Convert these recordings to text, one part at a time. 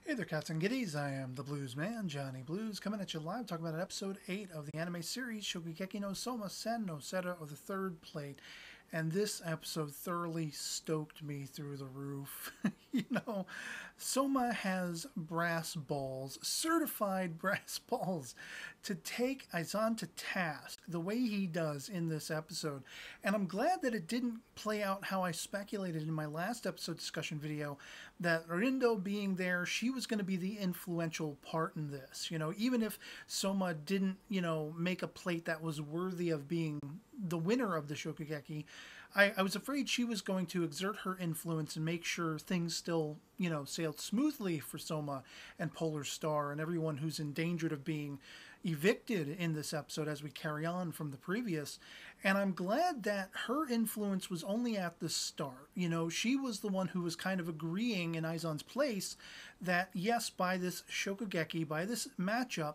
Hey there, cats and kitties. I am the Blues Man, Johnny Blues, coming at you live, talking about episode 8 of the anime series Shokugeki no Soma, Sen no Sara, or the Third Plate. And this episode thoroughly stoked me through the roof. Soma has brass balls, certified brass balls, to take Aizen to task the way he does in this episode. And I'm glad that it didn't play out how I speculated in my last episode discussion video, that Rindo being there, she was going to be the influential part in this. Even if Soma didn't, make a plate that was worthy of being the winner of the Shokugeki, I was afraid she was going to exert her influence and make sure things still, sailed smoothly for Soma and Polar Star and everyone who's endangered of being evicted in this episode as we carry on from the previous. And I'm glad that her influence was only at the start. She was the one who was kind of agreeing in Aizen's place that, yes, by this Shokugeki, by this matchup,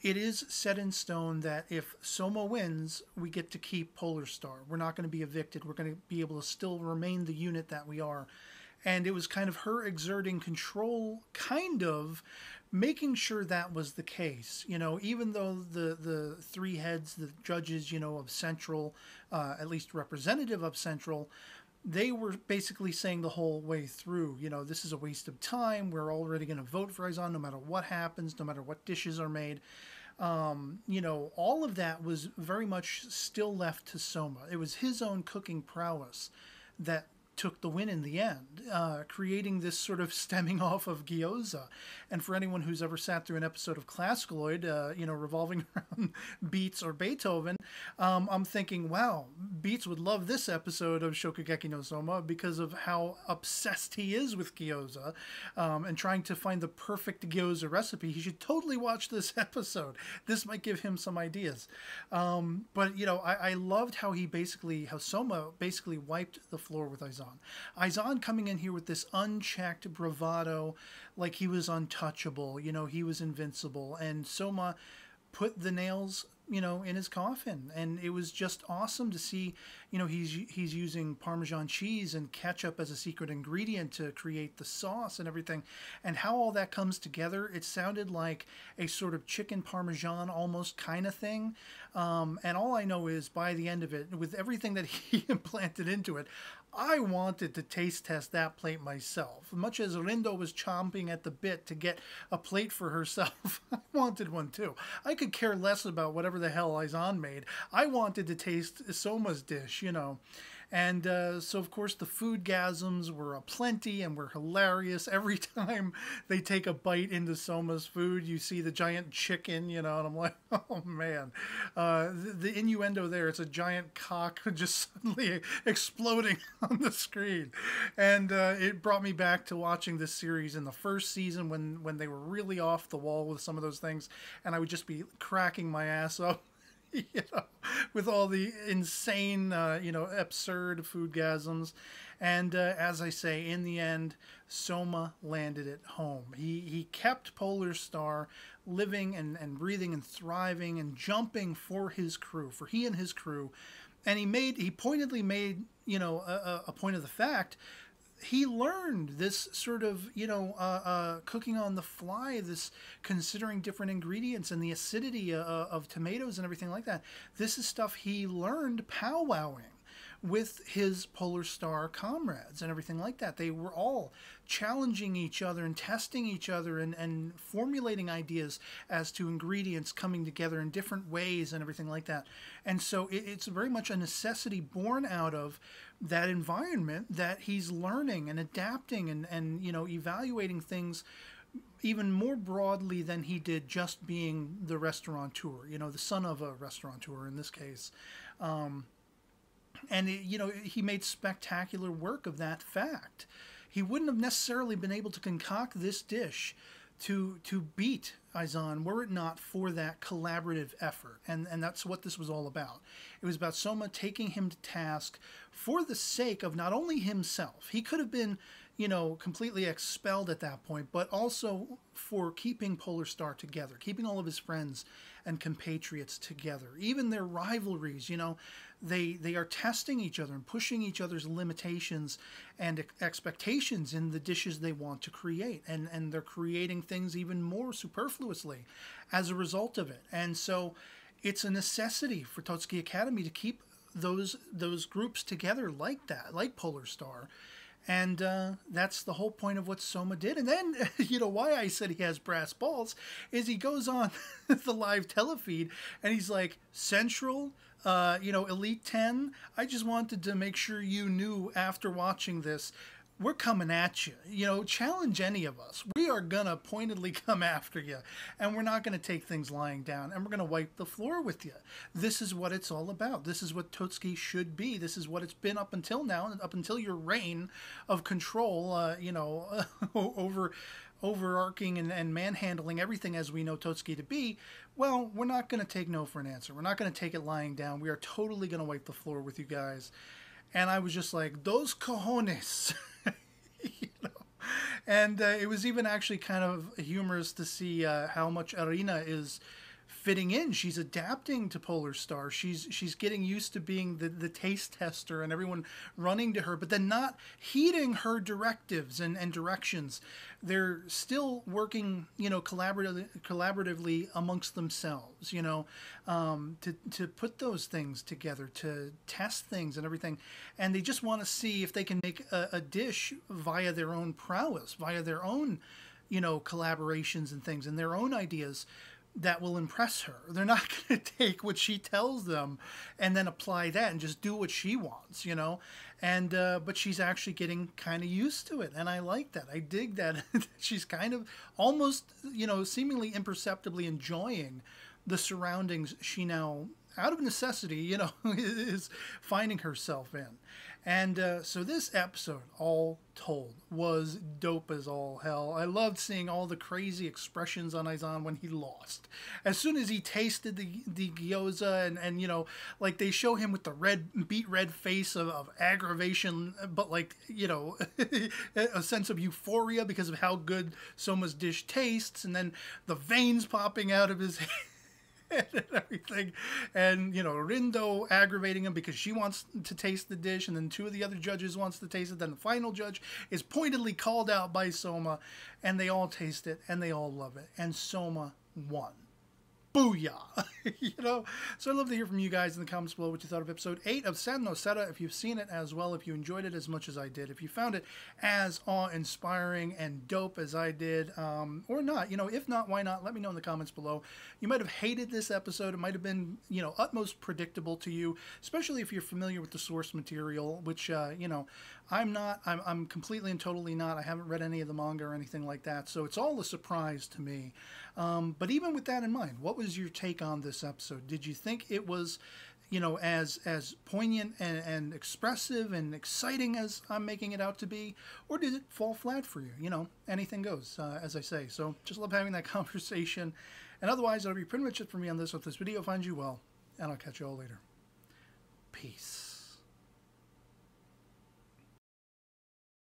it is set in stone that if Soma wins, we get to keep Polar Star. We're not going to be evicted. We're going to be able to still remain the unit that we are. And it was kind of her exerting control, kind of making sure that was the case. Even though the three heads, the judges, of Central, at least representative of Central, they were basically saying the whole way through, this is a waste of time. We're already going to vote for Aizen no matter what happens, no matter what dishes are made. All of that was very much still left to Soma. It was his own cooking prowess that took the win in the end, creating this sort of stemming off of gyoza. And for anyone who's ever sat through an episode of Classicaloid, revolving around Beats or Beethoven, I'm thinking, wow, Beats would love this episode of Shokugeki no Soma because of how obsessed he is with gyoza and trying to find the perfect gyoza recipe. He should totally watch this episode. This might give him some ideas. But I loved how Soma basically wiped the floor with Aizen. Aizen coming in here with this unchecked bravado, like he was untouchable, he was invincible, and Soma put the nails, in his coffin. And it was just awesome to see, he's using Parmesan cheese and ketchup as a secret ingredient to create the sauce and everything. And how all that comes together, it sounded like a sort of chicken Parmesan almost kind of thing. And all I know is by the end of it, with everything that he implanted into it, I wanted to taste test that plate myself. Much as Rindo was chomping at the bit to get a plate for herself, I wanted one too. I could care less about whatever the hell Aizen made. I wanted to taste Soma's dish, And so, of course, the foodgasms were aplenty and were hilarious. Every time they take a bite into Soma's food, you see the giant chicken, and I'm like, oh, man. The innuendo there, it's a giant cock just suddenly exploding on the screen. And it brought me back to watching this series in the first season when they were really off the wall with some of those things. And I would just be cracking my ass up. With all the insane, absurd foodgasms. And as I say, in the end, Soma landed it home. He kept Polar Star living and breathing and thriving and jumping for his crew, for he and his crew. And he pointedly made, a point of the fact. He learned this sort of, cooking on the fly, this considering different ingredients and the acidity of tomatoes and everything like that. This is stuff he learned powwowing with his Polar Star comrades and everything like that. They were all challenging each other and testing each other and formulating ideas as to ingredients coming together in different ways and everything like that. And so it's very much a necessity born out of that environment that he's learning and adapting and evaluating things even more broadly than he did just being the restaurateur, the son of a restaurateur in this case. And he made spectacular work of that fact. He wouldn't have necessarily been able to concoct this dish to beat Aizen were it not for that collaborative effort. And that's what this was all about. It was about Soma taking him to task for the sake of not only himself. He could have been, completely expelled at that point, but also for keeping Polar Star together, keeping all of his friends and compatriots together. Even their rivalries, they are testing each other and pushing each other's limitations and expectations in the dishes they want to create. And they're creating things even more superfluously as a result of it. And so it's a necessity for Totsuki Academy to keep those groups together like that, like Polar Star. And that's the whole point of what Soma did. And then, why I said he has brass balls is he goes on the live teleFeed and he's like, Central, Elite 10, I just wanted to make sure you knew after watching this, we're coming at you. Challenge any of us. We are going to pointedly come after you. And we're not going to take things lying down. And we're going to wipe the floor with you. This is what it's all about. This is what Totsuki should be. This is what it's been up until now, up until your reign of control, overarching and manhandling everything as we know Totsuki to be. Well, we're not going to take no for an answer. We're not going to take it lying down. We are totally going to wipe the floor with you guys. And I was just like, those cojones. And it was even actually kind of humorous to see how much Arina is fitting in. She's adapting to Polar Star. She's getting used to being the taste tester and everyone running to her, but then not heeding her directives and directions. They're still working, collaboratively amongst themselves, to put those things together, to test things and everything. And they just want to see if they can make a dish via their own prowess, via their own, collaborations and things and their own ideas that will impress her. They're not going to take what she tells them and then apply that and just do what she wants, And but she's actually getting kind of used to it, and I like that. I dig that. She's kind of almost, seemingly imperceptibly enjoying the surroundings she now, out of necessity, is finding herself in. And so this episode, all told, was dope as all hell. I loved seeing all the crazy expressions on Aizen when he lost. As soon as he tasted the gyoza and like they show him with the beet red face of aggravation, but like, a sense of euphoria because of how good Soma's dish tastes, and then the veins popping out of his head. And everything, and Rindo aggravating him because she wants to taste the dish, and then two of the other judges wants to taste it. Then the final judge is pointedly called out by Soma, and they all taste it and they all love it, and Soma won. Booyah! So I'd love to hear from you guys in the comments below what you thought of episode 8 of Sen no Sara, if you've seen it as well, if you enjoyed it as much as I did, if you found it as awe-inspiring and dope as I did, or not. If not, why not? Let me know in the comments below. You might have hated this episode. It might have been, utmost predictable to you, especially if you're familiar with the source material, which, I'm not. I'm completely and totally not. I haven't read any of the manga or anything like that, so it's all a surprise to me. But even with that in mind, what was your take on this episode? Did you think it was, as poignant and expressive and exciting as I'm making it out to be? Or did it fall flat for you? Anything goes, as I say. So just love having that conversation. And otherwise, that'll be pretty much it for me on this. Hope this video finds you well, and I'll catch you all later. Peace.